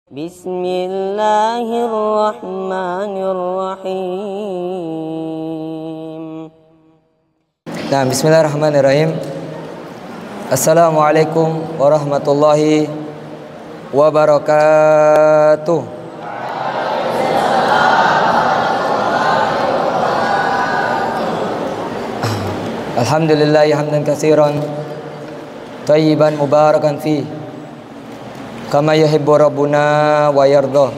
Bismillahirrahmanirrahim. Nah, bismillahirrahmanirrahim. Assalamualaikum warahmatullahi wabarakatuh. Alhamdulillahi hamdan katsiran thayyiban mubarakan fi kama yuhibbu rabbuna wa yarda.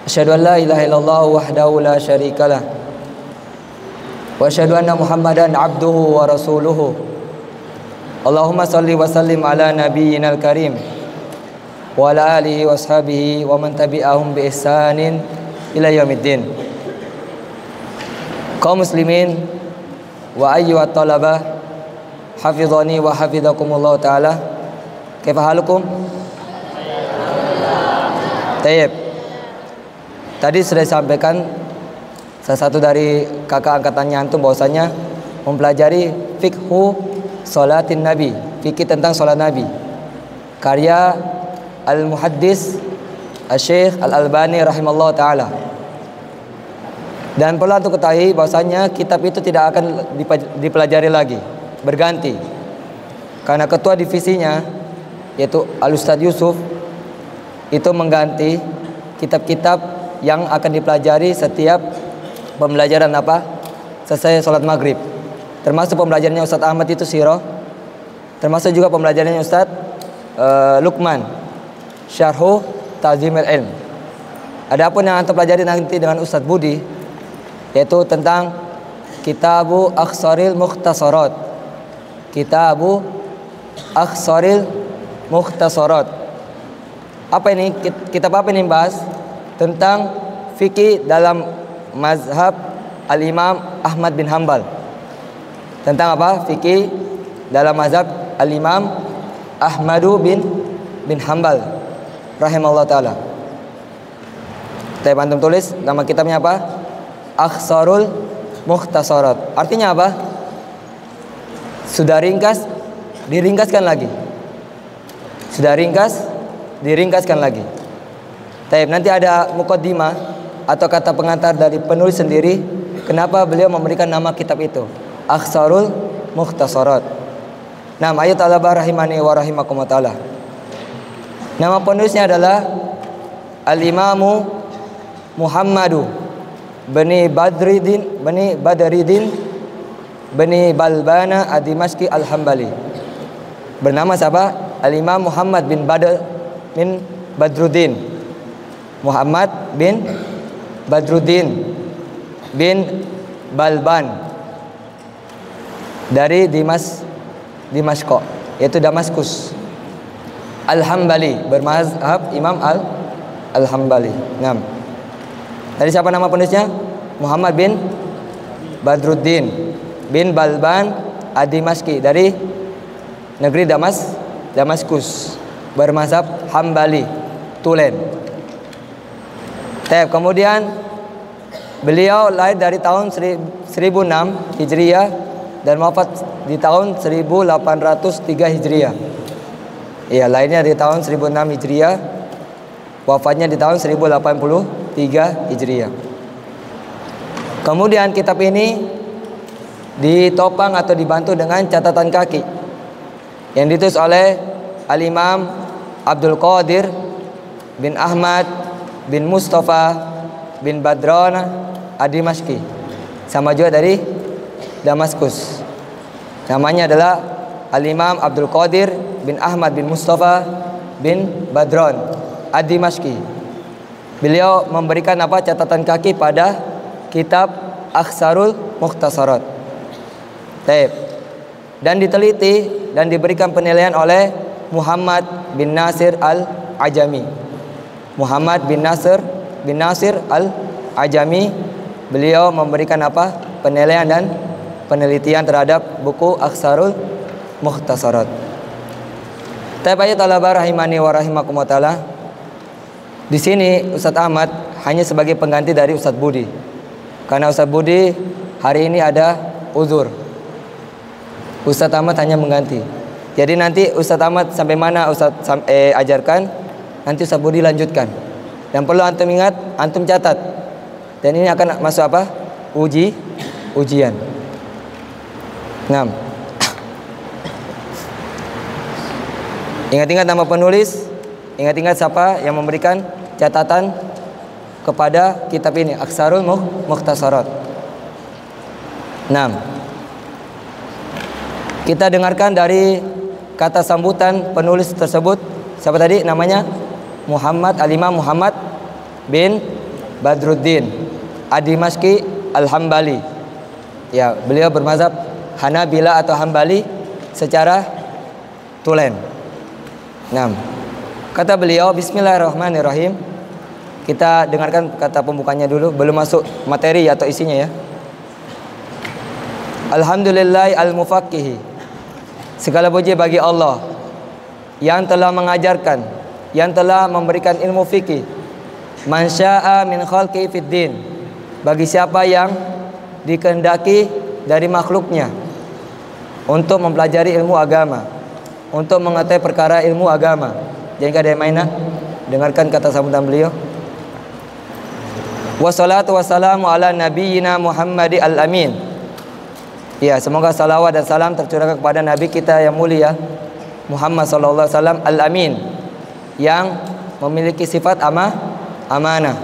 Asyhadu an la ilaha illallah wahdahu la syarikalah wa asyhadu anna Muhammadan abduhu wa rasuluhu. Allahumma salli wa sallim ala nabiyyinal karim wa ala alihi wa ashabihi wa man tabi'ahum bi ihsanin ila yaumiddin. Kaum muslimin wa ayyuhat talabah, hafizani wa hafizakumullah taala. Kaifa halukum? Tayyib. Tadi sudah disampaikan salah satu dari kakak angkatannya antum bahwasanya mempelajari fikhu salatin nabi, fikih tentang salat nabi, karya al-muhaddis Asy-Syaikh Al-Albani rahimallahu taala. Dan perlu untuk ketahui bahwasanya kitab itu tidak akan dipelajari lagi, berganti. Karena ketua divisinya yaitu Al-Ustadz Yusuf itu mengganti kitab-kitab yang akan dipelajari setiap pembelajaran selesai sholat maghrib. Termasuk pembelajarannya Ustadz Ahmad itu sirah, termasuk juga pembelajarannya Ustadz Luqman Syarhu Ta'zimil Ilm. Adapun yang antum pelajari nanti dengan Ustadz Budi yaitu tentang Kitabu Akhsaril Mukhtasarat. Kitabu Akhsaril Mukhtasarat. Apa ini? Kitab apa ini bahas? Tentang fikih dalam mazhab Al-Imam Ahmad bin Hanbal. Tentang apa? Fikih dalam mazhab Al-Imam Ahmadu bin Hanbal rahimahullah ta'ala. Saya antum tulis nama kitabnya apa? Akhsarul Mukhtasarat. Artinya apa? Sudah ringkas, diringkaskan lagi. Sudah ringkas, diringkaskan lagi. Nanti ada muqaddimah atau kata pengantar dari penulis sendiri kenapa beliau memberikan nama kitab itu Akhsarul Mukhtasarat. Nah, ayo talabah rahimani wa rahimakumullah ta'ala. Nama penulisnya adalah Al-Imamu Muhammadu Bani Badridin Bani Balbana Ad-Dimashqi Al-Hambali. Bernama siapa? Al-Imam Muhammad bin Badruddin Muhammad bin Badruddin bin Balban dari Dimashq, yaitu Damaskus. Al-Hambali, bermazhab Imam Al-Hambali. Nah, dari siapa nama penulisnya? Muhammad bin Badruddin bin Balban Ad-Dimashqi dari negeri Damaskus, bermazhab Hambali, Tulen. Kemudian beliau lahir dari tahun 1006 Hijriah dan wafat di tahun 1803 Hijriah. Iya, lahirnya di tahun 1006 Hijriah, wafatnya di tahun 1083 Hijriah. Kemudian kitab ini ditopang atau dibantu dengan catatan kaki yang ditulis oleh Al-Imam Abdul Qadir bin Ahmad bin Mustafa bin Badran Ad-Dimashqi, sama juga dari Damaskus. Namanya adalah Al-Imam Abdul Qadir bin Ahmad bin Mustafa bin Badran Ad-Dimashqi. Beliau memberikan catatan kaki pada kitab Akhsarul Mukhtasarat. Dan diteliti dan diberikan penilaian oleh Muhammad bin Nasir Al-Ajami. Muhammad bin Nasir Al-Ajami, beliau memberikan penilaian dan penelitian terhadap buku Akhsarul Mukhtasarat. Ayo talabah rahimani wa rahimakumullah ta'ala. Di sini Ustadz Ahmad hanya sebagai pengganti dari Ustadz Budi. Karena Ustadz Budi hari ini ada uzur. Ustadz Ahmad hanya mengganti. Jadi nanti Ustadz Ahmad sampai mana Ustadz ajarkan, Nanti Ustaz Budi lanjutkan. Dan perlu antum ingat, antum catat. Dan ini akan masuk apa? Ujian. 6. Ingat-ingat nama penulis, ingat-ingat siapa yang memberikan catatan kepada kitab ini, Aksarul Mukhtasarat. 6. Kita dengarkan dari kata sambutan penulis tersebut. Siapa tadi namanya? Al-Imam Muhammad bin Badruddin Ad-Dimashqi Al-Hambali. Ya, beliau bermazhab Hanabila atau Hambali secara tulen. 6. Kata beliau, Bismillahirrahmanirrahim. Kita dengarkan kata pembukanya dulu, belum masuk materi atau isinya ya. Alhamdulillahi al-mufaqihi. Segala puji bagi Allah yang telah mengajarkan, yang telah memberikan ilmu fikih. Man syaa min khalqi fid din. Bagi siapa yang dikehendaki dari makhluknya untuk mempelajari ilmu agama, untuk mengetahui perkara ilmu agama. Jangan ada yang mainan. Dengarkan kata sambutan beliau. Wassalatu wassalamu ala nabiyyina Muhammadi al-amin. Ya, semoga salawat dan salam tercurahkan kepada Nabi kita yang mulia Muhammad sallallahu alaihi wasallam al-amin, yang memiliki sifat amanah,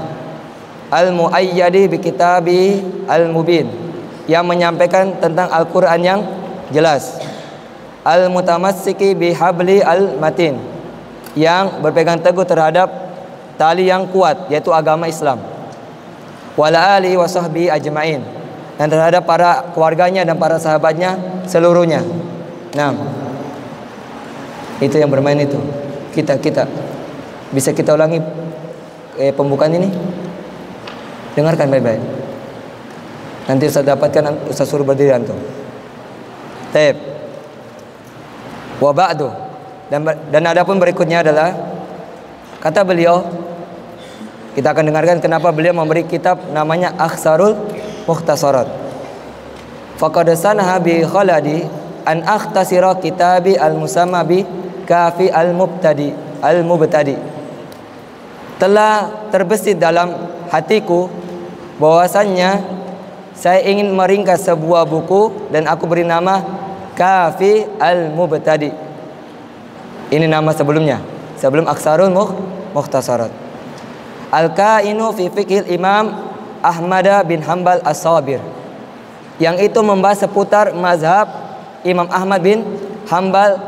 al-muayyadi bi kitabi al-mubin, yang menyampaikan tentang Al-Qur'an yang jelas, al-mutamassiki bi habli al-matin, yang berpegang teguh terhadap tali yang kuat, yaitu agama Islam, wala ali wa sahbi ajmain, dan terhadap para keluarganya dan para sahabatnya seluruhnya. Nah, itu yang bermain itu. Kita bisa kita ulangi pembukaan ini. Dengarkan baik-baik. Nanti Ustaz dapatkan, Ustaz suruh berdiri antum. Taib. Wa ba'du. Dan adapun berikutnya adalah kata beliau, kita akan dengarkan kenapa beliau memberi kitab namanya Aksarul Mukhtasarat. Faqad sanaha bi khaladi an akhtasira kitabi al-musamma bi kafi al-mubtadi. Telah terbesit dalam hatiku bahwasannya saya ingin meringkas sebuah buku dan aku beri nama Kafi al-Mubtadi. Ini nama sebelumnya, sebelum Aksarul Mukhtasarat. Al-Kainu fi fiqhil Imam Ahmad bin Hanbal As-Sabir, yang itu membahas seputar mazhab Imam Ahmad bin Hanbal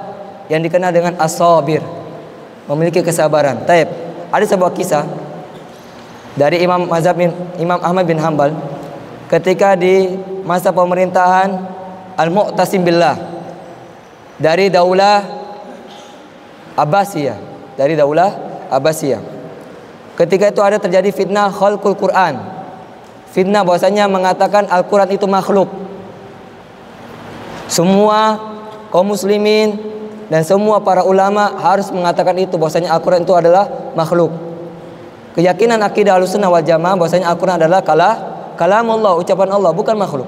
yang dikenal dengan As-Sabir, memiliki kesabaran. Taib. Ada sebuah kisah dari Imam Ahmad bin Hanbal ketika di masa pemerintahan Al-Mu'tasim Billah dari Daulah Abbasiyah, ketika itu ada terjadi fitnah khalqul Quran, fitnah bahwasanya mengatakan Al-Quran itu makhluk. Semua kaum muslimin dan semua para ulama harus mengatakan itu, bahwasanya Al-Quran itu adalah makhluk. Keyakinan akidah Ahlussunnah wal Jamaah bahwasanya Al-Quran adalah kalamullah, ucapan Allah, bukan makhluk.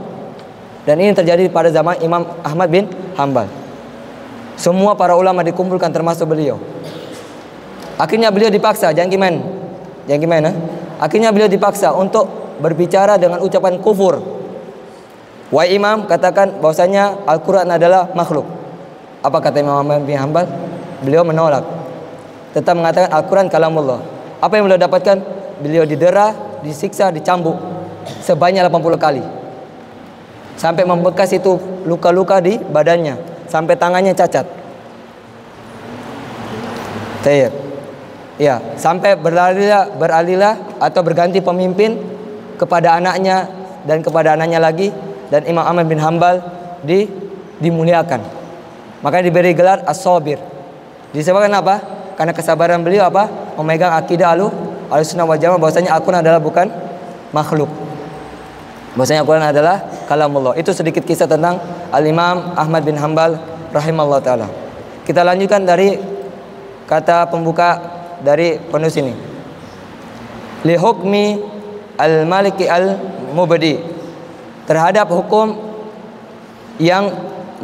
Dan ini terjadi pada zaman Imam Ahmad bin Hanbal. Semua para ulama dikumpulkan termasuk beliau. Akhirnya beliau dipaksa, jangan gimana. Akhirnya beliau dipaksa untuk berbicara dengan ucapan kufur. Wahai Imam, katakan bahwasanya Al-Quran adalah makhluk. Apa kata Imam Ahmad bin Hanbal? Beliau menolak, tetap mengatakan Al-Quran kalamullah. Apa yang beliau dapatkan? Beliau didera, disiksa, dicambuk sebanyak 80 kali, sampai membekas itu luka-luka di badannya, sampai tangannya cacat. Tayyib. Ya, sampai beralihlah atau berganti pemimpin kepada anaknya dan kepada anaknya lagi, dan Imam Ahmad bin Hanbal dimuliakan. Makanya diberi gelar As-Sabir. Disebabkan apa? Karena kesabaran beliau apa? Memegang akidah Ahlussunnah wal Jamaah bahwasanya Al-Quran adalah bukan makhluk. Bahwasanya Al-Quran adalah kalamullah. Itu sedikit kisah tentang Al-Imam Ahmad bin Hanbal rahimahullah taala. Kita lanjutkan dari kata pembuka dari penulis ini. Li hukmi al-maliki al-mubdi, terhadap hukum yang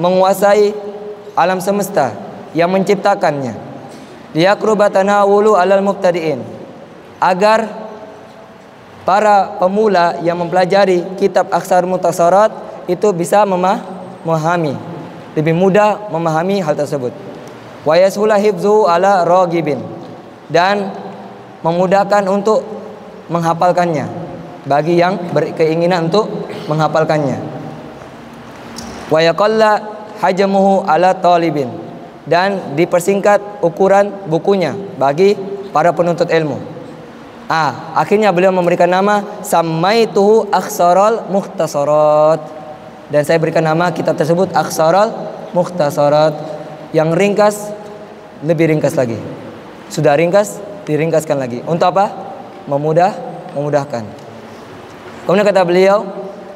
menguasai alam semesta, yang menciptakannya. liyaqruba tanawulu 'alal mubtadi'in, agar para pemula yang mempelajari kitab Aksar Mukhtasarat itu bisa memahami, lebih mudah memahami hal tersebut. Wa yashula hifzu ala ragibin, dan memudahkan untuk menghafalkannya bagi yang berkeinginan untuk menghafalkannya. Wa yaqalla hajmuhu ala talibin, dan dipersingkat ukuran bukunya bagi para penuntut ilmu. Akhirnya beliau memberikan nama Sammaituhu Aksarul Mukhtasarat, dan saya berikan nama kitab tersebut Aksarul Mukhtasarat, yang ringkas lebih ringkas lagi. Sudah ringkas, diringkaskan lagi. Untuk apa? Memudahkan. Kemudian kata beliau,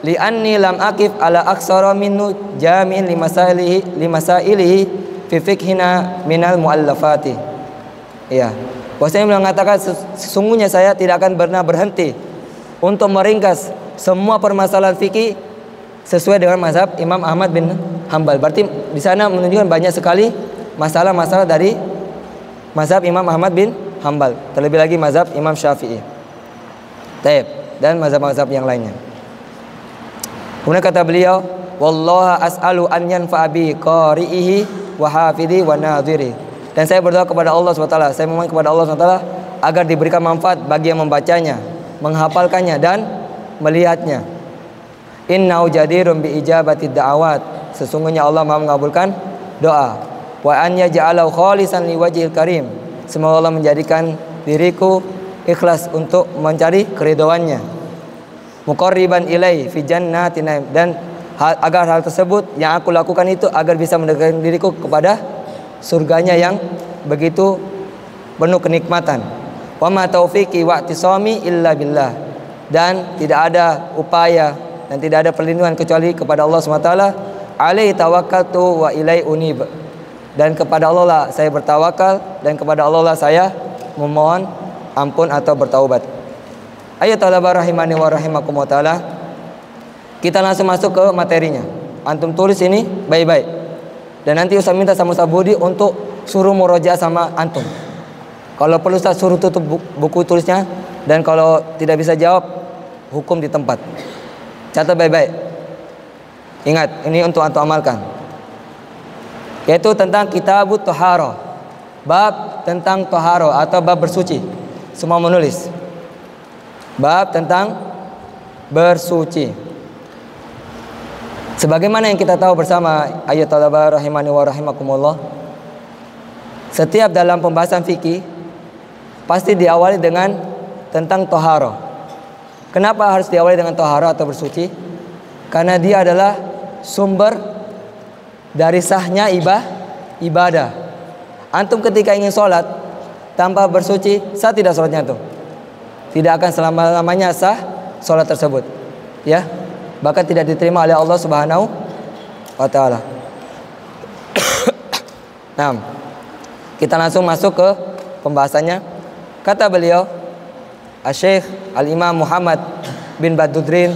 li'anni lam akif ala aksara minnu jami'in limasailihi fi fiqhina minal muallafati. Ya. Bahwasanya beliau mengatakan sesungguhnya saya tidak akan pernah berhenti untuk meringkas semua permasalahan fikih sesuai dengan mazhab Imam Ahmad bin Hambal. Berarti di sana menunjukkan banyak sekali masalah-masalah dari mazhab Imam Ahmad bin Hambal, terlebih lagi mazhab Imam Syafi'i. Taib, dan mazhab-mazhab yang lainnya. Kemudian kata beliau, wallaha as'alu an yanfa'a bi qari'ihi wa hafidhi wa nadhiri. Dan saya berdoa kepada Allah SWT, saya memohon kepada Allah SWT agar diberikan manfaat bagi yang membacanya, menghafalkannya, dan melihatnya. Innahu jadirun bi ijabati da'awat, sesungguhnya Allah Maha mengabulkan doa. Wa an yaj'alahu khalisan liwajhil karim, semoga Allah menjadikan diriku ikhlas untuk mencari keridhoannya. Muqarriban ilai fi jannatin naim, dan agar hal tersebut yang aku lakukan itu agar bisa mendekatkan diriku kepada surganya yang begitu penuh kenikmatan. Wa ma taufiqi wa i'tisami illa billah, dan tidak ada upaya dan tidak ada perlindungan kecuali kepada Allah SWT. Alaihi tawakkaltu wa ilaihi unib, dan kepada Allah lah saya bertawakal, dan kepada Allah lah saya memohon ampun atau bertaubat. Ayat talaba rahimani wa rahimakumullah ta'ala. Kita langsung masuk ke materinya. Antum tulis ini baik-baik, dan nanti Ustaz minta sama Ustaz Budi untuk suruh murojaah sama antum. Kalau perlu Ustaz suruh tutup buku tulisnya, dan kalau tidak bisa jawab, hukum di tempat. Catat baik-baik. Ingat, ini untuk antum amalkan. Yaitu tentang kitabut Thaharah, bab tentang Thaharah atau bab bersuci. Semua menulis. Bab tentang bersuci. Sebagaimana yang kita tahu bersama, ayat talaba rahimani wa rahimakumullah, setiap dalam pembahasan fikih pasti diawali dengan tentang toharo. Kenapa harus diawali dengan toharo atau bersuci? Karena dia adalah sumber dari sahnya ibadah. Antum ketika ingin sholat tanpa bersuci, sah tidak sholatnya tuh? Tidak akan selama-lamanya sah sholat tersebut, ya. Bahkan tidak diterima oleh Allah Subhanahu wa ta'ala. Nah, kita langsung masuk ke pembahasannya. Kata beliau, Asy-Syaikh Al-Imam Muhammad bin Badruddin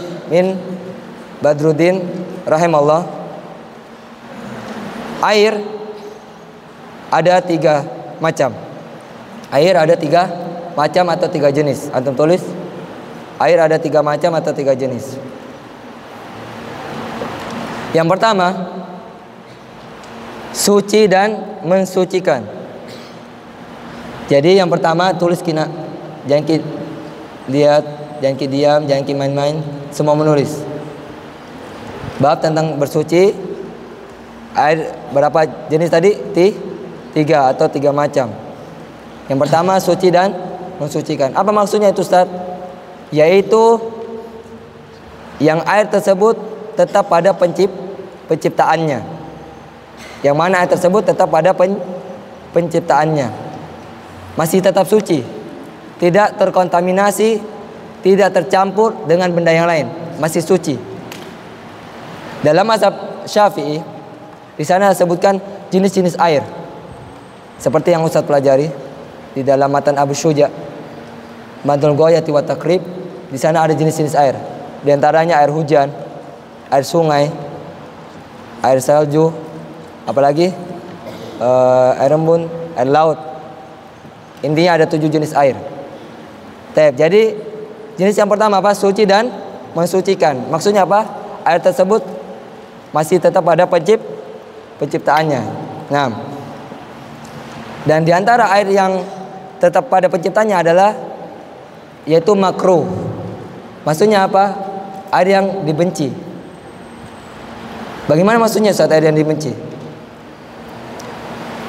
rahimahullah, air ada 3 macam. Air ada 3 macam atau 3 jenis. Antum tulis, air ada 3 macam atau 3 jenis. Yang pertama, suci dan mensucikan. Jadi yang pertama tulis kina, jangan lihat, jangan diam, jangan main-main, semua menulis. Bab tentang bersuci, air berapa jenis tadi? 3 atau 3 macam. Yang pertama suci dan mensucikan. Apa maksudnya itu, Ustaz? Yaitu yang air tersebut tetap pada penciptaannya. Yang mana air tersebut tetap pada penciptaannya, masih tetap suci, tidak terkontaminasi, tidak tercampur dengan benda yang lain, masih suci. Dalam mazhab Syafi'i, di sana disebutkan jenis-jenis air, seperti yang Ustaz pelajari di dalam matan Abu Syuja, Madul Ghayati wa Taqrib. Di sana ada jenis-jenis air, di antaranya air hujan, air sungai, air salju, apalagi air embun, air laut. Intinya ada 7 jenis air. Jadi jenis yang pertama apa? Suci dan mensucikan. Maksudnya apa? Air tersebut masih tetap ada penciptaannya. Nah, dan diantara air yang tetap pada penciptanya adalah yaitu makruh. Maksudnya apa? Air yang dibenci. Bagaimana maksudnya saat air yang dibenci?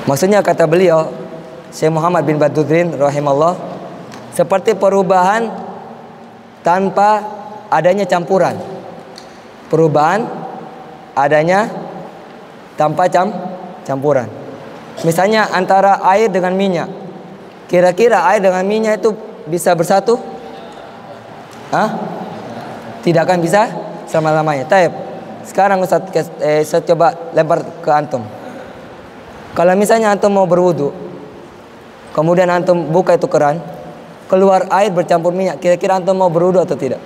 Maksudnya kata beliau Syekh Muhammad bin Badruddin rahimahullah, seperti perubahan tanpa adanya campuran. Perubahan adanya tanpa campuran. Misalnya antara air dengan minyak. Kira-kira air dengan minyak itu bisa bersatu? Tidak akan bisa selama-lamanya. Sekarang saya coba lempar ke antum. Kalau misalnya antum mau berwudu, kemudian antum buka itu keran, keluar air bercampur minyak, kira-kira antum mau berwudu atau tidak?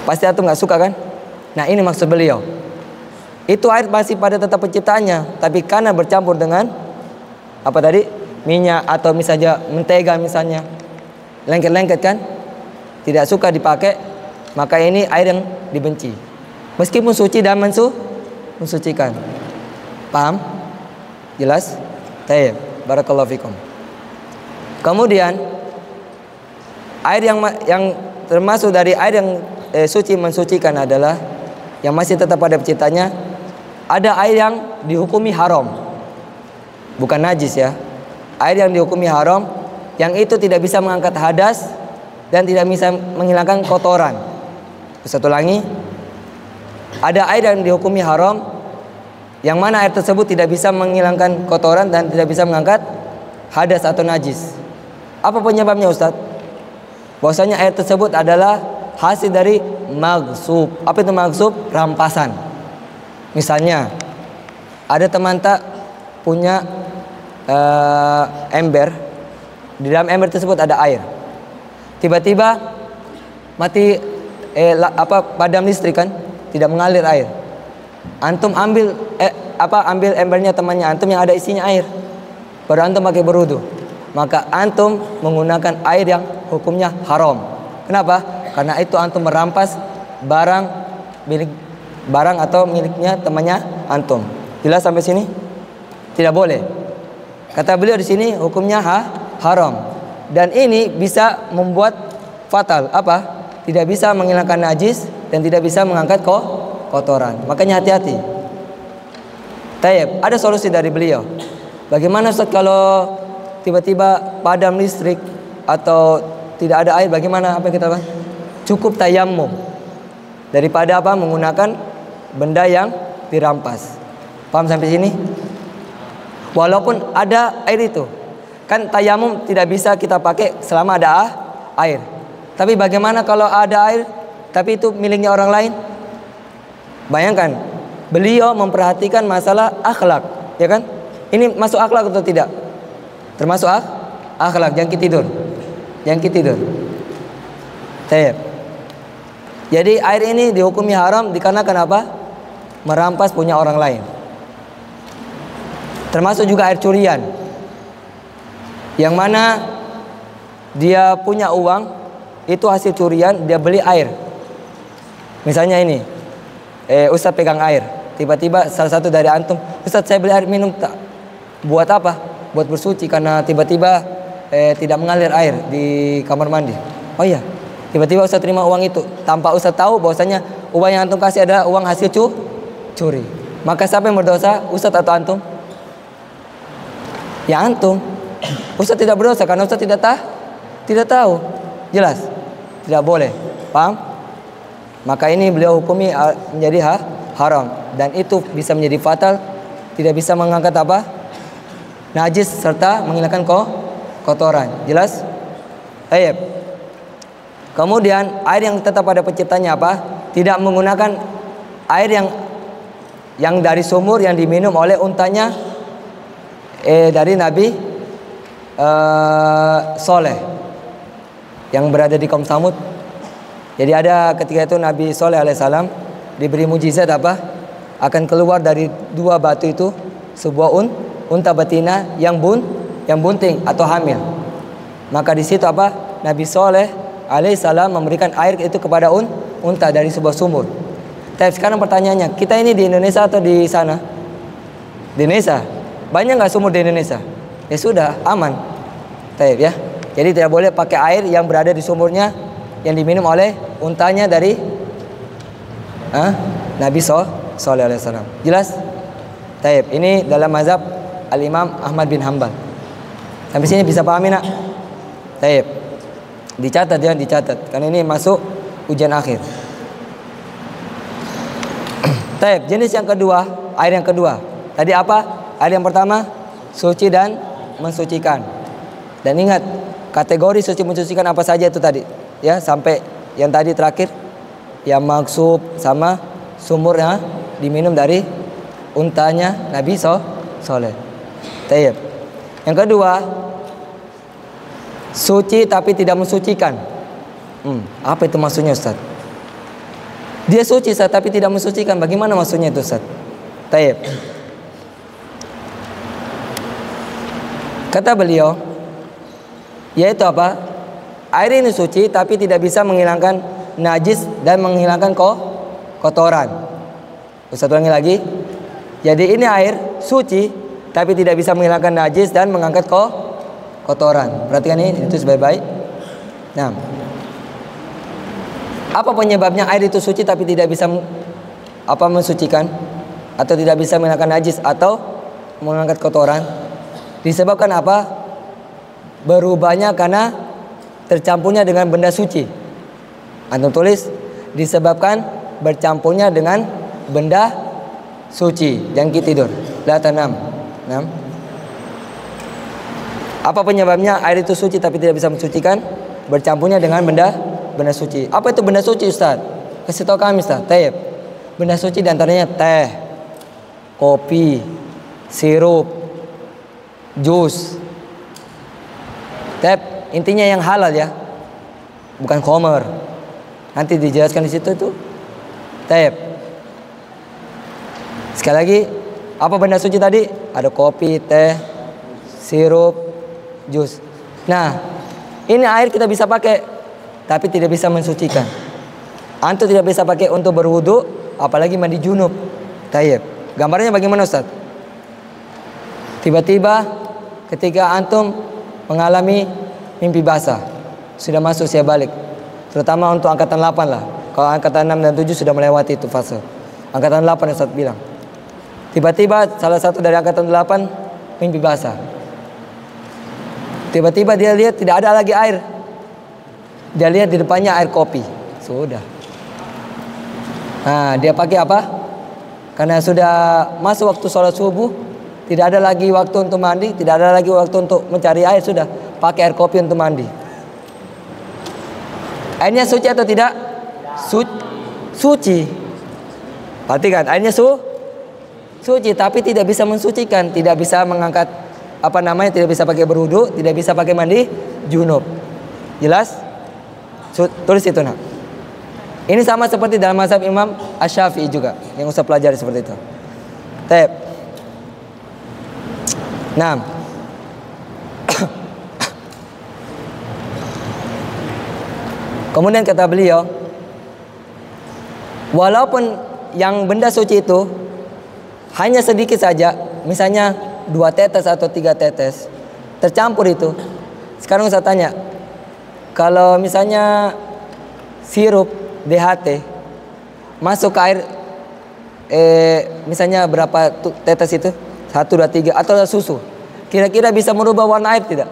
Pasti antum nggak suka kan? Nah, ini maksud beliau. Itu air masih pada tetap penciptaannya, tapi karena bercampur dengan apa tadi? Minyak atau misalnya mentega misalnya, lengket-lengket kan? Tidak suka dipakai, maka ini air yang dibenci. Meskipun suci dan mensucikan. Paham? Jelas? Tayyib. Barakallahu fikum. Kemudian air yang termasuk dari air yang suci mensucikan adalah yang masih tetap pada penciptanya. Ada air yang dihukumi haram, bukan najis ya. Air yang dihukumi haram, yang itu tidak bisa mengangkat hadas dan tidak bisa menghilangkan kotoran. Satu lagi, ada air yang dihukumi haram, yang mana air tersebut tidak bisa menghilangkan kotoran dan tidak bisa mengangkat hadas atau najis. Apa penyebabnya Ustaz? Bahwasanya air tersebut adalah hasil dari maghsub. Apa itu maghsub? Rampasan. Misalnya ada teman tak punya ember, di dalam ember tersebut ada air. Tiba-tiba mati padam listrik kan, tidak mengalir air. Antum ambil embernya temannya antum yang ada isinya air, baru antum pakai berwudu, maka antum menggunakan air yang hukumnya haram. Kenapa? Karena itu antum merampas barang atau miliknya temannya antum. Jelas sampai sini? Tidak boleh. Kata beliau di sini hukumnya haram. Dan ini bisa membuat fatal. Apa? Tidak bisa menghilangkan najis dan tidak bisa mengangkat kotoran. Makanya hati-hati. Tayyib, ada solusi dari beliau. Bagaimana Ustaz kalau tiba-tiba padam listrik atau tidak ada air, bagaimana? Apa yang kita lakukan? Cukup tayammum. Daripada apa? Menggunakan benda yang dirampas. Paham sampai sini? Walaupun ada air itu, kan tayamum tidak bisa kita pakai selama ada air. Tapi bagaimana kalau ada air tapi itu miliknya orang lain? Bayangkan, beliau memperhatikan masalah akhlak, ya kan? Ini masuk akhlak atau tidak? Termasuk akhlak, jangkit tidur. Jadi air ini dihukumi haram dikarenakan apa? Merampas punya orang lain. Termasuk juga air curian, yang mana dia punya uang, itu hasil curian, dia beli air. Misalnya ini, Ustaz pegang air, tiba-tiba salah satu dari antum, Ustaz saya beli air minum, tak buat apa? Buat bersuci, karena tiba-tiba tidak mengalir air di kamar mandi. Oh iya, tiba-tiba Ustaz terima uang itu tanpa Ustaz tahu bahwasanya uang yang antum kasih adalah uang hasil curi. Maka siapa yang berdosa, Ustaz atau antum? Ya antum. Ustaz tidak berdosa karena Ustaz tidak tahu. Jelas? Tidak boleh. Paham? Maka ini beliau hukumi menjadi haram, dan itu bisa menjadi fatal, tidak bisa mengangkat apa? Najis serta menghilangkan kotoran. Jelas? Baik. Kemudian air yang tetap pada penciptanya apa? Tidak menggunakan air yang dari sumur yang diminum oleh untanya dari Nabi Soleh yang berada di kaum Samud. Jadi ada ketika itu Nabi Soleh alaihissalam diberi mujizat apa? Akan keluar dari dua batu itu sebuah unta betina yang yang bunting atau hamil. Maka di situ apa? Nabi Soleh alaihissalam memberikan air itu kepada unta dari sebuah sumur. Tapi sekarang pertanyaannya, kita ini di Indonesia atau di sana? Di Indonesia. Banyak nggak sumur di Indonesia? Ya sudah, aman. Tapi ya. Jadi tidak boleh pakai air yang berada di sumurnya yang diminum oleh untanya dari Nabi Soleh alaihissalam. Jelas? Taib. Ini dalam mazhab Al-Imam Ahmad bin Hanbal. Sampai sini bisa pahami nak? Taib. Dicatat ya, dicatat. Karena ini masuk ujian akhir. Taib. Jenis yang kedua, air yang kedua. Tadi apa? Air yang pertama suci dan mensucikan. Dan ingat, kategori suci mensucikan apa saja itu tadi? Ya, sampai yang tadi terakhir, yang maksub sama sumurnya diminum dari untanya Nabi Soleh. Taib. Yang kedua, suci tapi tidak mensucikan. Apa itu maksudnya Ustaz? Dia suci Ustaz tapi tidak mensucikan. Bagaimana maksudnya itu Ustaz? Taib. Kata beliau, yaitu apa? Air ini suci tapi tidak bisa menghilangkan najis dan menghilangkan kotoran. Ustaz ulangi lagi. Jadi ini air suci tapi tidak bisa menghilangkan najis dan mengangkat kotoran. Perhatikan ini, itu sebaik-baik. Nah, apa penyebabnya air itu suci tapi tidak bisa mensucikan atau tidak bisa menghilangkan najis atau mengangkat kotoran? Disebabkan apa? Berubahnya karena tercampurnya dengan benda suci. Antum tulis, disebabkan bercampurnya dengan benda suci. Jangan kita tidur. La tanam. Apa penyebabnya air itu suci tapi tidak bisa mensucikan? Bercampurnya dengan benda suci. Apa itu benda suci Ustaz? Kasih tahu kami Ustaz. Taib. Benda suci diantaranya teh, kopi, sirup, jus. Taib. Intinya yang halal ya, bukan khamr. Nanti dijelaskan di situ tuh. Taib. Sekali lagi, apa benda suci tadi? Ada kopi, teh, sirup, jus. Nah, ini air kita bisa pakai, tapi tidak bisa mensucikan. Antum tidak bisa pakai untuk berwudu, apalagi mandi junub. Taib. Gambarnya bagaimana Ustaz? Tiba-tiba ketika antum mengalami mimpi basah, sudah masuk usia balik, terutama untuk angkatan 8 lah. Kalau angkatan 6 dan 7 sudah melewati itu fase. Angkatan 8 yang Ustaz bilang, tiba-tiba salah satu dari angkatan 8 mimpi basah. Tiba-tiba dia lihat tidak ada lagi air. Dia lihat di depannya air kopi. Sudah. Nah, dia pakai apa? Karena sudah masuk waktu sholat subuh, tidak ada lagi waktu untuk mandi, tidak ada lagi waktu untuk mencari air, sudah pakai air kopi untuk mandi. Airnya suci atau tidak? Suci. Perhatikan, airnya suci tapi tidak bisa mensucikan, tidak bisa mengangkat tidak bisa pakai berwudu, tidak bisa pakai mandi junub. Jelas? Tulis itu nak. Ini sama seperti dalam mazhab Imam Asy-Syafi'i juga, yang usah pelajari seperti itu. Taib. Nah, kemudian kata beliau, walaupun yang benda suci itu hanya sedikit saja, misalnya 2 tetes atau 3 tetes, tercampur itu. Sekarang saya tanya, kalau misalnya sirup DHT masuk ke air, misalnya berapa tetes itu? 1, 2, 3, atau susu, kira-kira bisa merubah warna air tidak?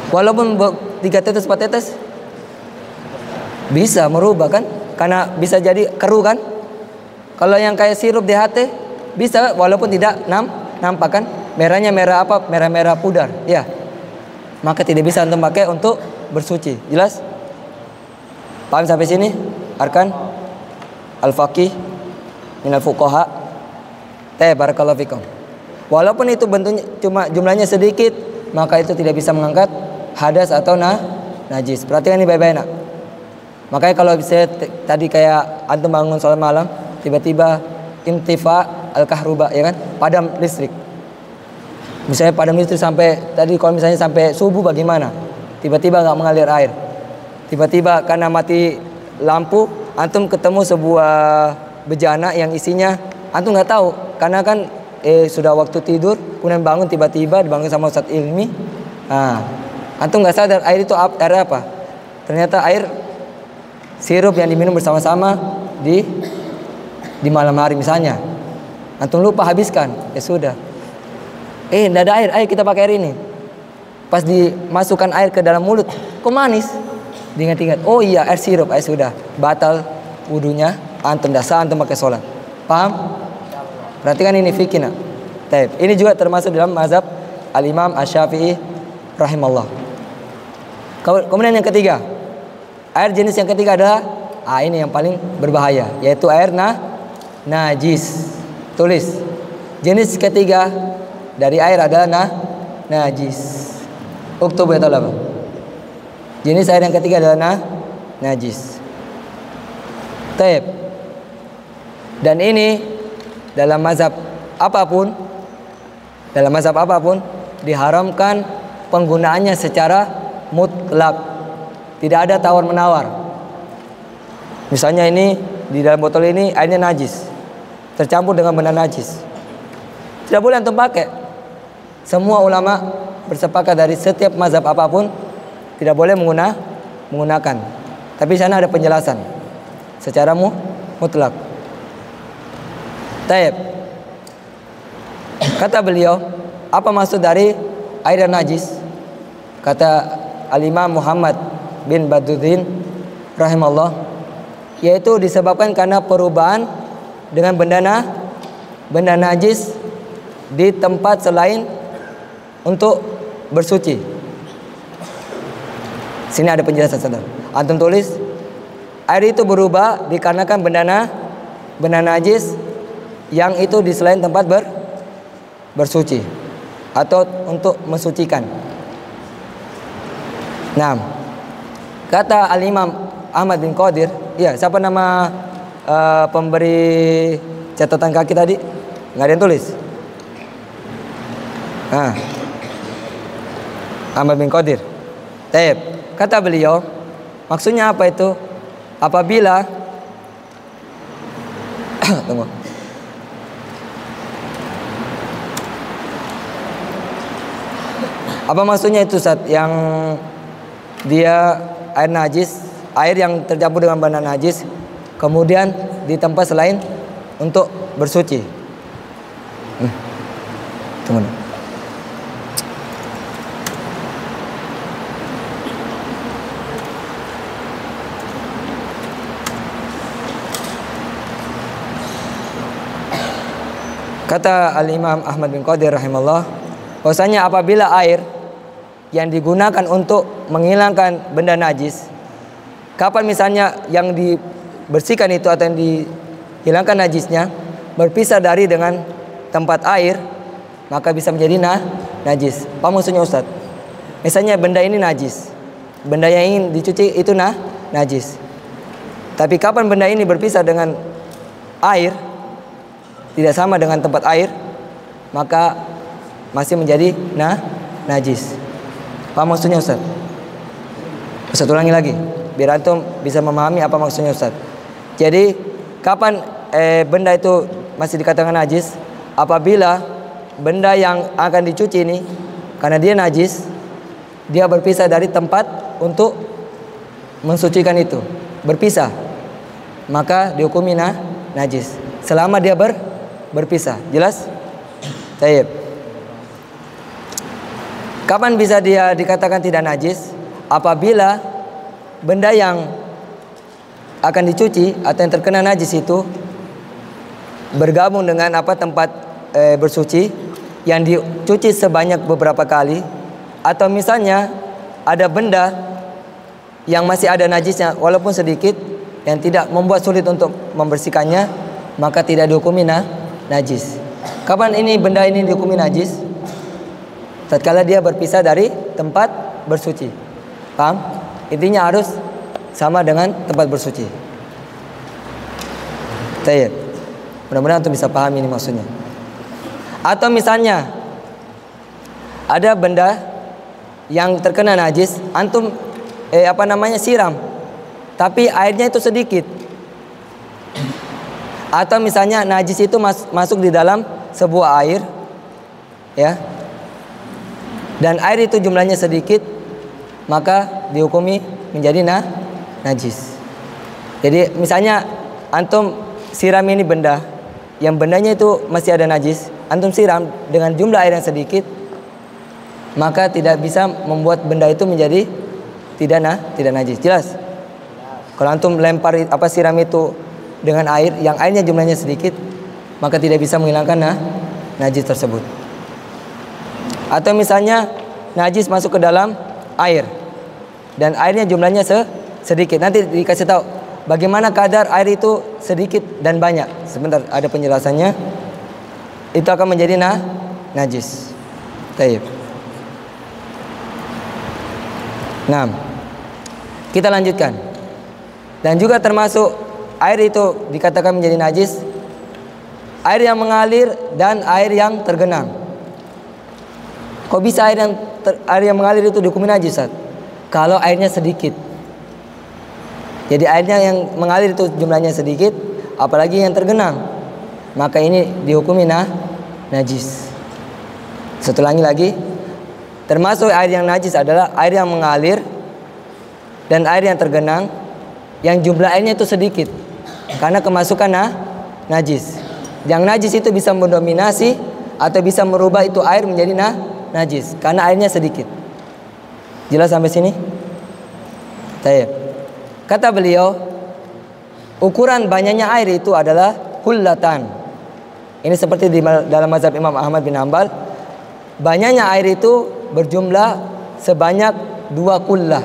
Walaupun 3 tetes 4 tetes bisa merubah kan, karena bisa jadi keruh kan. Kalau yang kayak sirup DHT bisa, walaupun tidak nampak kan, merahnya merah apa, merah-merah pudar ya, maka tidak bisa untuk pakai untuk bersuci. Jelas? Paham sampai sini? Arkan al-faqih minal fuqaha. Barakallahu fikum. Walaupun itu bentuknya cuma jumlahnya sedikit, maka itu tidak bisa mengangkat hadas atau najis. Perhatikan ini baik-baik nak. Makanya kalau bisa tadi kayak antum bangun sholat malam, tiba-tiba intifa al-kahruba, ya kan, padam listrik. Misalnya padam listrik sampai tadi, kalau misalnya sampai subuh bagaimana? Tiba-tiba nggak mengalir air. Tiba-tiba karena mati lampu, antum ketemu sebuah bejana yang isinya antum nggak tahu, karena kan sudah waktu tidur, kemudian bangun tiba-tiba dibangun sama Ustadz Ilmi. Nah, antum nggak sadar air itu air apa? Ternyata air sirup yang diminum bersama-sama di malam hari misalnya. Antum lupa habiskan, ya sudah. Tidak ada air, ayo kita pakai air ini. Pas dimasukkan air ke dalam mulut, kok manis? Diingat-ingat, oh iya air sirup, air sudah batal wudunya, antum dasar antum pakai sholat. Paham? Perhatikan ini fikih. Ini juga termasuk dalam mazhab Al-Imam Asy-Syafi'i rahimahullah. Kemudian yang ketiga, air jenis yang ketiga adalah ini yang paling berbahaya, yaitu air najis. Tulis, jenis ketiga dari air adalah najis. Uktub ya talaba. Jenis air yang ketiga adalah najis. Taib. Dan ini dalam mazhab apapun diharamkan penggunaannya secara mutlak. Tidak ada tawar menawar. Misalnya ini di dalam botol ini airnya najis, tercampur dengan benda najis, tidak boleh antum pakai. Semua ulama bersepakat dari setiap mazhab apapun tidak boleh menggunakan. Tapi di sana ada penjelasan secara mutlak. Taib. Kata beliau, apa maksud dari air yang najis? Kata Al-Imam Muhammad bin Badruddin rahimahullah, yaitu disebabkan karena perubahan dengan benda najis di tempat selain untuk bersuci. Sini ada penjelasan saudara. Antum tulis, air itu berubah dikarenakan benda najis yang itu di selain tempat bersuci atau untuk mensucikan. Nah, kata Al-Imam Ahmad bin Qadir, ya siapa nama pemberi catatan kaki tadi? Nggak ada yang tulis. Ahmad bin Qadir. Taib. Kata beliau, maksudnya apa itu? Apabila tunggu. Apa maksudnya itu Ustaz? Yang dia air najis, air yang tercampur dengan benda najis, kemudian di tempat selain untuk bersuci. Tunggu. Kata Al-Imam Ahmad bin Qadir rahimahullah, bahwasanya apabila air yang digunakan untuk menghilangkan benda najis, kapan misalnya yang dibersihkan itu atau yang dihilangkan najisnya berpisah dari dengan tempat air, maka bisa menjadi najis. Apa maksudnya Ustaz? Misalnya benda ini najis, benda yang ingin dicuci itu najis. Tapi kapan benda ini berpisah dengan air, tidak sama dengan tempat air, maka masih menjadi najis. Apa maksudnya Ustaz? Ustaz ulangi lagi biar antum bisa memahami apa maksudnya Ustaz. Jadi kapan benda itu masih dikatakan najis? Apabila benda yang akan dicuci ini karena dia najis, dia berpisah dari tempat untuk mensucikan itu, berpisah, maka dihukumi najis selama dia berpisah. Jelas? Baik. Kapan bisa dia dikatakan tidak najis? Apabila benda yang akan dicuci atau yang terkena najis itu bergabung dengan tempat bersuci yang dicuci sebanyak beberapa kali, atau misalnya ada benda yang masih ada najisnya walaupun sedikit yang tidak membuat sulit untuk membersihkannya, maka tidak dihukumi najis. Kapan ini benda ini dihukumi najis? Tatkala dia berpisah dari tempat bersuci. Paham? Intinya harus sama dengan tempat bersuci. Baik. Mudah-mudahan untuk bisa paham ini maksudnya. Atau misalnya ada benda yang terkena najis, antum siram, tapi airnya itu sedikit. Atau misalnya najis itu masuk di dalam sebuah air, ya, dan air itu jumlahnya sedikit, maka dihukumi menjadi najis. Jadi misalnya antum siram ini benda, yang bendanya itu masih ada najis, antum siram dengan jumlah air yang sedikit, maka tidak bisa membuat benda itu menjadi tidak najis. Jelas? Kalau antum lempar siram itu dengan air yang airnya jumlahnya sedikit, maka tidak bisa menghilangkan najis tersebut. Atau misalnya najis masuk ke dalam air dan airnya jumlahnya sedikit. Nanti dikasih tahu bagaimana kadar air itu sedikit dan banyak. Sebentar, ada penjelasannya. Itu akan menjadi najis. Baik. Nah, kita lanjutkan. Dan juga termasuk air itu dikatakan menjadi najis, air yang mengalir dan air yang tergenang. Kok bisa air yang mengalir itu dihukumi najis? Kalau airnya sedikit. Jadi airnya yang mengalir itu jumlahnya sedikit, apalagi yang tergenang, maka ini dihukumi najis. Satu lagi, termasuk air yang najis adalah air yang mengalir dan air yang tergenang, yang jumlah airnya itu sedikit, karena kemasukan najis. Yang najis itu bisa mendominasi atau bisa merubah itu air menjadi najis karena airnya sedikit. Jelas sampai sini? Baik. Kata beliau, ukuran banyaknya air itu adalah kullatan. Ini seperti dalam mazhab Imam Ahmad bin Hanbal, banyaknya air itu berjumlah sebanyak 2 kullah.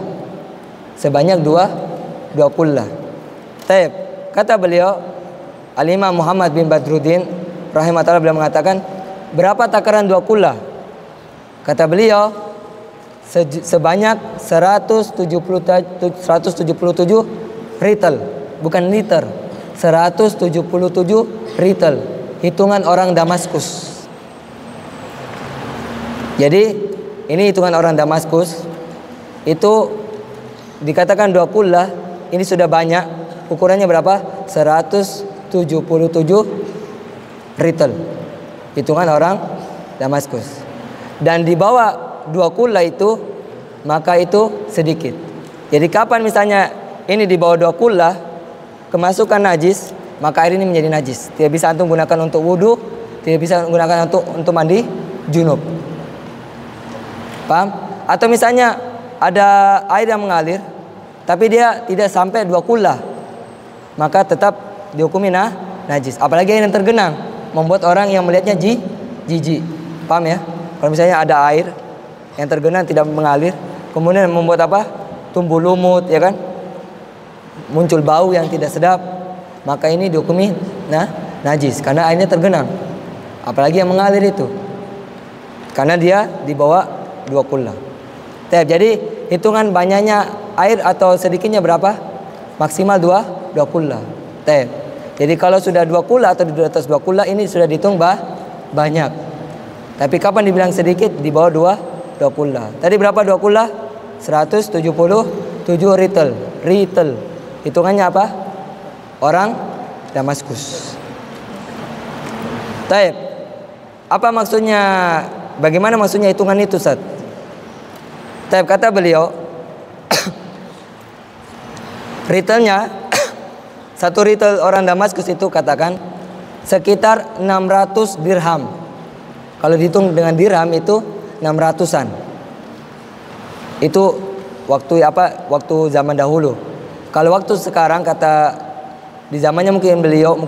Sebanyak 2 kullah. Baik. Kata beliau, Al-Imam Muhammad bin Badruddin rahimahullah, beliau mengatakan, berapa takaran 2 kullah? Kata beliau, sebanyak 177 ritel, bukan liter. 177 ritel, hitungan orang Damaskus. Jadi ini hitungan orang Damaskus. Itu dikatakan 2 kullah, ini sudah banyak. Ukurannya berapa? 177 ritel, hitungan orang Damaskus. Dan di bawah 2 kullah itu, maka itu sedikit. Jadi kapan misalnya ini di bawah 2 kullah kemasukan najis, maka air ini menjadi najis. Tidak bisa antum gunakan untuk wudu, tidak bisa gunakan untuk mandi junub. Paham? Atau misalnya ada air yang mengalir, tapi dia tidak sampai 2 kullah, maka tetap dihukumi najis. Apalagi air yang tergenang, membuat orang yang melihatnya jijik. Paham ya? Kalau misalnya ada air yang tergenang tidak mengalir, kemudian membuat tumbuh lumut, ya kan? Muncul bau yang tidak sedap, maka ini dihukumi najis karena airnya tergenang. Apalagi yang mengalir itu, karena dia di bawah 2 kullah. Jadi hitungan banyaknya air atau sedikitnya berapa? Maksimal 2 kullah. Jadi kalau sudah 2 kullah atau di atas 2 kullah, ini sudah dihitung banyak. Tapi kapan dibilang sedikit? Di bawah 2 kullah. Tadi berapa 2 kullah? 177 ritel. Hitungannya apa? Orang Damaskus. Taib. Apa maksudnya? Bagaimana maksudnya hitungan itu, Ustaz? Taib, kata beliau, ritelnya 1 ritel orang Damaskus itu katakan sekitar 600 dirham. Kalau dihitung dengan dirham itu 600-an. Itu waktu zaman dahulu. Kalau waktu sekarang, kata di zamannya mungkin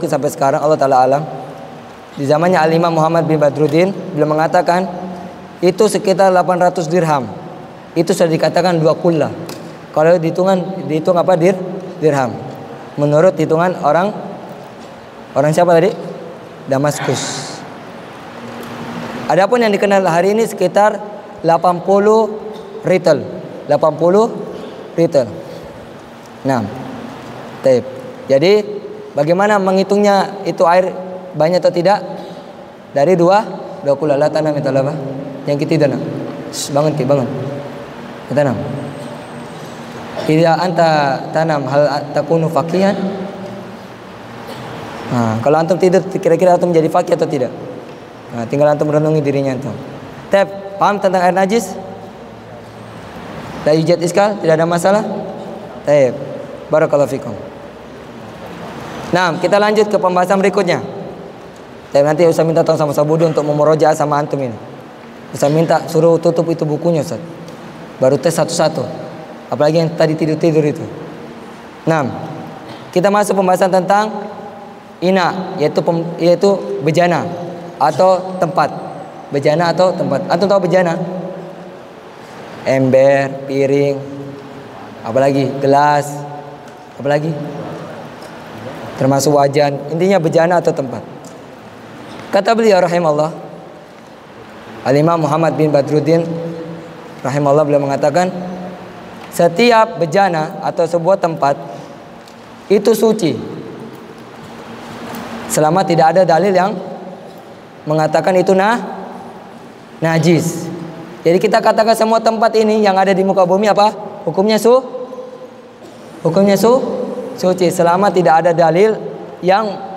sampai sekarang, Allah Ta'ala alam. Di zamannya Al-Imam Muhammad bin Badruddin, beliau mengatakan itu sekitar 800 dirham. Itu sudah dikatakan 2 kullah. Kalau dihitung dirham. Menurut hitungan orang siapa tadi? Damaskus. Adapun yang dikenal hari ini sekitar 80 ritel. 80 ritel. Nah, taib. Jadi bagaimana menghitungnya itu air banyak atau tidak? Dari 2 kullah. La tanam itu apa? Yang ketiga. Bangun ki, bangun. Tanam. Idza anta tanam hal takunu faqihan? Nah, kalau antum tidur kira-kira antum menjadi faqih atau tidak? Nah, tinggal antum merenungi dirinya antum. Paham tentang air najis? La yujad iskal, tidak ada masalah? Taib. Barakallahu fikum. Nah, kita lanjut ke pembahasan berikutnya. Nanti Ustaz minta tolong sama Sabudu untuk memurajaah sama antum ini. Ustaz minta suruh tutup itu bukunya, Ustaz. Baru tes satu-satu. Apalagi yang tadi tidur-tidur itu. Nah, kita masuk pembahasan tentang ina, yaitu bejana atau tempat. Bejana atau tempat. Antum tahu bejana? Ember, piring, apalagi gelas, apalagi termasuk wajan. Intinya bejana atau tempat. Kata beliau rahimahullah, Al-Imam Muhammad bin Badruddin rahimahullah, beliau mengatakan setiap bejana atau sebuah tempat itu suci selama tidak ada dalil yang mengatakan itu najis. Jadi kita katakan semua tempat ini yang ada di muka bumi apa? Hukumnya suci selama tidak ada dalil yang